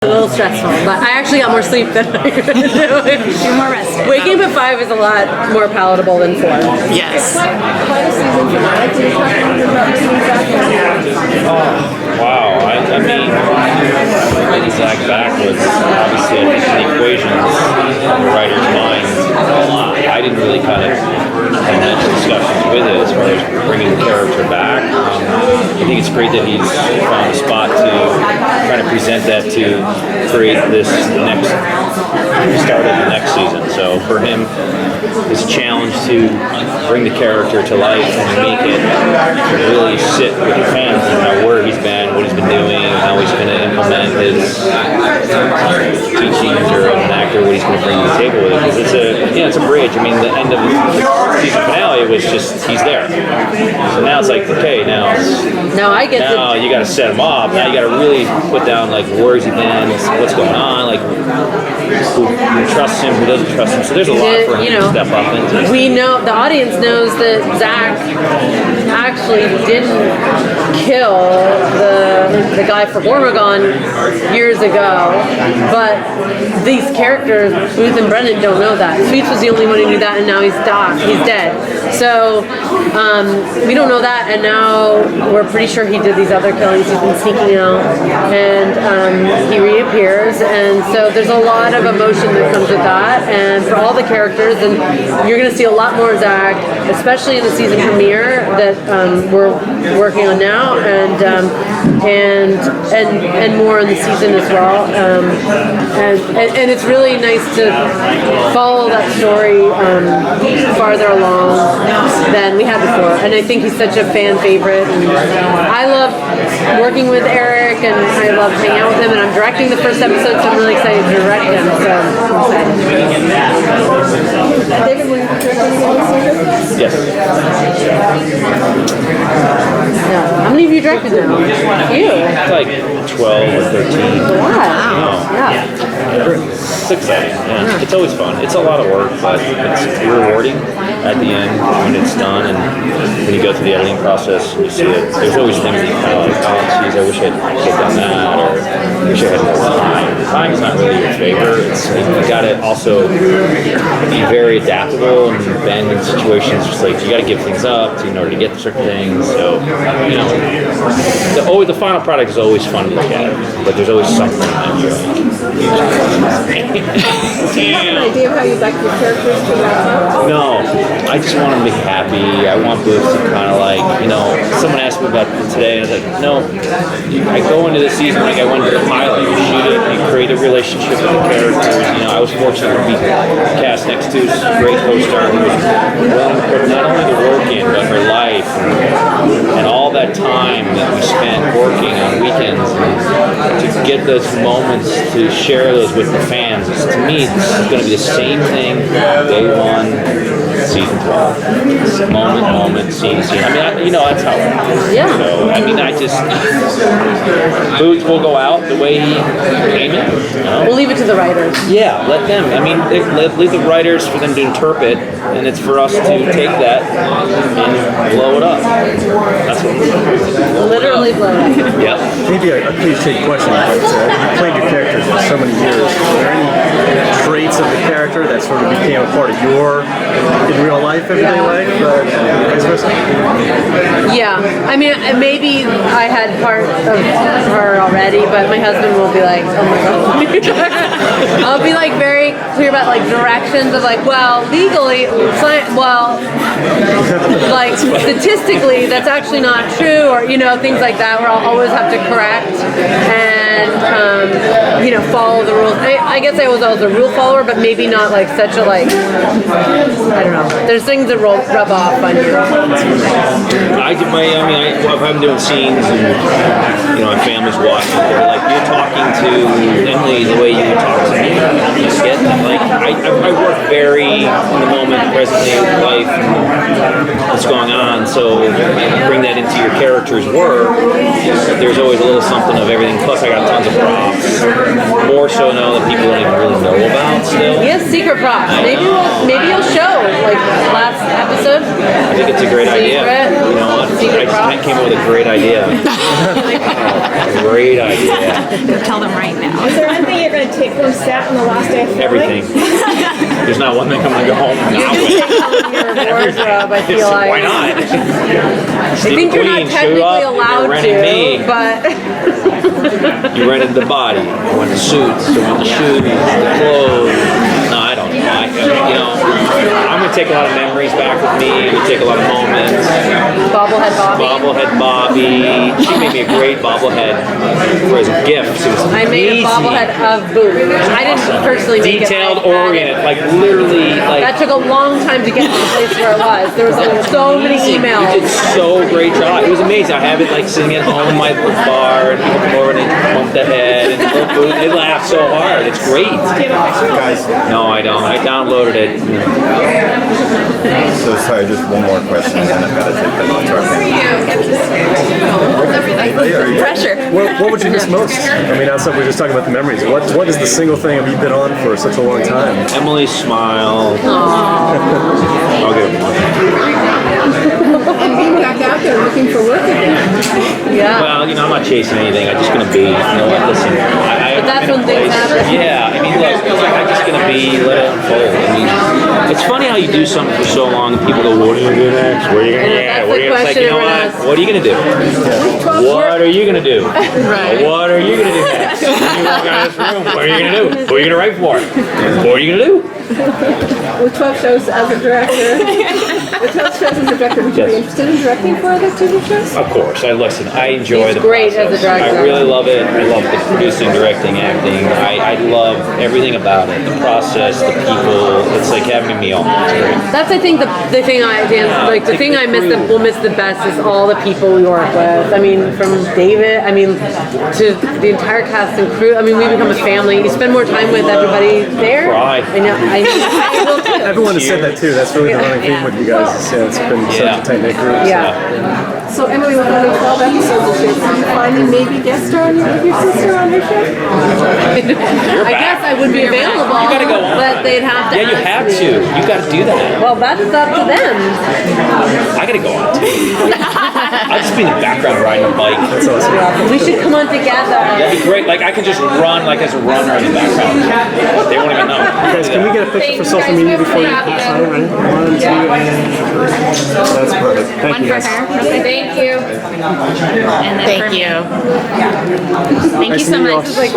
A little stressful, but I actually got more sleep than I could do. You're more rested. Waking up at 5 is a lot more palatable than 4. Yes. Quite a season finale. Can you talk a little bit about seeing Zach? Wow. I mean, Zach back was obviously, I think, in the equations in the writer's mind. I didn't really kind of have much discussions with it as far as bringing the character back. I think it's great that he's found a spot to kind of present that to create this next start of the next season. So for him, it's a challenge to bring the character to life and make it really sit with the fans and know where he's been, what he's been doing, how he's going to implement his teachings, or an actor, what he's going to bring to the table with it. Because it's a bridge. I mean, the end of the season finale was just he's there. So now it's like, okay, now you got to set him up. Now you got to really put down like where's he been, what's going on, like who trusts him, who doesn't trust him. So there's a lot for him to step up into. We know, the audience knows that Zach actually didn't kill the guy for Gormagon years ago, but these characters, Booth and Brennan, don't know that. Sweets was the only one who knew that, and now he's dead. So we don't know that, and now we're pretty sure he did these other killings. He's been sneaking out, and he reappears, and so there's a lot of emotion that comes with that, and for all the characters, and you're going to see a lot more of Zach, especially in the season premiere that we're working on now, and more in the season as well, and it's really nice to follow that story farther along than we had before, and I think he's such a fan favorite, and I love working with Eric, and I love hanging out with him, and I'm directing the first episode, so I'm really excited to direct him, so I'm excited. David, will you be directing again this season? Yes. Yeah. How many of you directed now? You? It's like 12 or 13. Wow. Yeah. It's exciting. Yeah. It's always fun. It's a lot of work, but it's rewarding at the end when it's done, and when you go through the editing process and you see it. There's always things that you kind of like, oh, geez, I wish I'd done that, or I wish I had more time. Time's not really your favor. You got to also be very adaptable and bend in situations. Just like you got to give things up in order to get to certain things. So the final product is always fun to look at, but there's always something that you're like. Do you have an idea of how you'd like your characters to wrap up? No, I just want them to be happy. I want Booth to kind of like, someone asked me about it today, and I was like, no, I go into the season like I went to the pilot. You shoot it, you create a relationship with the characters. I was fortunate to be cast next to a great co-star who was willing to put not only the work in, but her life and all that time that we spent working on weekends, and to get those moments to share those with the fans. To me, this is going to be the same thing day one, season 12. Moment, scene. I mean, that's how it happens. Yeah. So, I mean, Booth will go out the way he came in. We'll leave it to the writers. Yeah, let them. I mean, leave the writers for them to interpret, and it's for us to take that and blow it up. That's what we're doing. Literally blow it up. Yeah. Maybe a cliche question, but you played your characters for so many years. Are there any traits of the character that sort of became a part of your in real life everyday life, vice versa? Yeah, I mean, maybe I had part of her already, but my husband will be like, oh my god. I'll be like very clear about like directions of like, well, legally, like statistically, that's actually not true, or things like that, where I'll always have to correct and follow the rules. I guess I was always a rule follower, but maybe not like such a I don't know. There's things that rub off on you. If I'm doing scenes and my family's watching, they're like, you're talking to Emily the way you would talk to me. You just get them. Like I work very in the moment, presently in life, and what's going on. So you bring that into your character's work. There's always a little something of everything. Plus, I got tons of props. More so now that people don't even really know about still. He has secret props. Maybe he'll show like last episode. I think it's a great idea. Secret. You know what? I came up with a great idea. Great idea. Tell them right now. Is there anything you're going to take from set on the last day of filming? Everything. There's not one thing I'm gonna go home and You not can with. take home your wardrobe, I feel like. Why not? I think you're not technically allowed to, but You rented the body. You want the suits, you want the shoes, the clothes. No, I don't know. I'm gonna take a lot of memories back with me. I'm gonna take a lot of moments. bobblehead Bobby. Bobblehead Bobby. She made me a great bobblehead for as a gift. It was I made a amazing. bobblehead of Boo. I didn't personally make Detailed, it. I had oriented, like literally, like. That took a long time to get to the place where it was. There was so many Amazing. emails. You did so great job. It was amazing. I have it like sitting at home in my bar, and people come over and they bump the head, and they laugh so hard. It's great. Guys, No, I don't. I downloaded it. so sorry, just one more question, and then I've got to take the lunch hour. Pressure. What would you miss most? I mean, outside we're just talking about the memories. What is the single thing have you been on for such a long time? Emily's smile. I'll give it one. And being back out there looking for work again. Yeah. Well, I'm not chasing anything. I'm just gonna be. You know what? Listen. But that's when things happen. Yeah. I mean, look. I'm just gonna be. Let it unfold. I mean, it's funny how you do something for so long and people go, "What are you gonna do next? What are you gonna do?" That's What the are you? It's like, question you know everyone what? asks. What are you gonna do? What are you gonna do? Right. What are you gonna do next? When you walk out of this room, what are you gonna do? What are you gonna write for? What are you gonna do? With 12 shows as a director, with 12 shows as a director, would you be interested in directing for other TV shows? Of course, I enjoy He's the great process. as a director. I really love it. I love the producing, directing, acting. I love everything about it. The process, the people. It's like having a meal. It's great. That's I think the thing the thing I miss will miss the best is all the people we work with. I mean, from David, to the entire cast and crew. I mean, we become a family. You spend more time with everybody there. Cry. I know. I will too. Everyone has said that too. That's really the running theme with you guys. It's been such a tight knit group. Yeah. So Emily, with only 12 episodes of shows, did you finally maybe guest star with your sister on her show? I guess I would be available. You gotta go on. But they'd have to. Yeah, you ask have me. to. You gotta do that. Well, that's up to them. I gotta go on too. I'll just be in the background riding a bike. That's awesome. We should come on together. That'd be great. Like I could just run like as a runner in the background. They won't even know. Guys, can we get a picture for social media before you sign? Right? 1, 2, and that's perfect. Thank One you for guys. her. Thank you. And then for you. Thank you Nice to so meet you all. much.